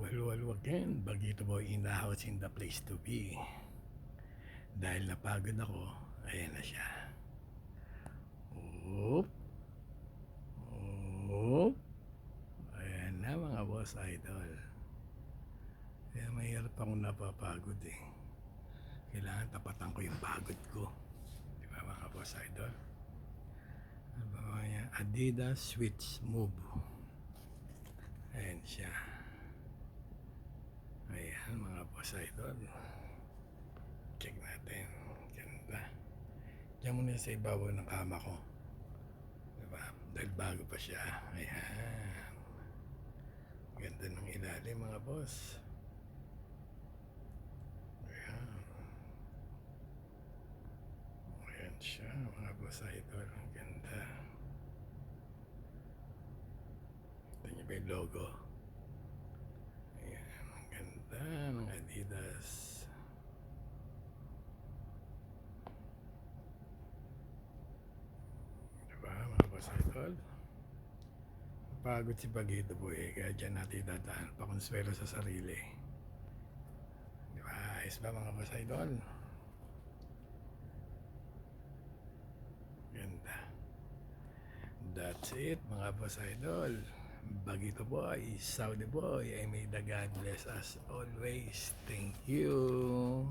Well, again, Bagito Boy in the house, in the place to be. Dahil napagod ako, ayan na siya. Oop. Oop. Ayan na mga boss idol. Kaya mahirap akong napapagod eh. Kailangan tapatan ko yung pagod ko. Di ba mga boss idol? Ano ba yan? Adidas Switch Move. Ayan siya. Ayan mga boss idol. Check natin. Ganda. Diyan muna sa ibabaw ng kama ko. Diba? Dahil bago pa siya. Ayan. Ganda ng ilalim mga boss. Ayan. Ayan siya mga boss idol. Ang ganda. Ito niyo ba yung logo? Ayan. Ang ganda ng Adidas. Idol. Pagod si Bagito Boy, kaya dyan natin dadaan pakonsuelo sa sarili. Di ba? Ayos ba mga boss idol? Ganda. That's it mga boss idol. Bagito Boy, Saudi Boy, I may the God bless us always. Thank you.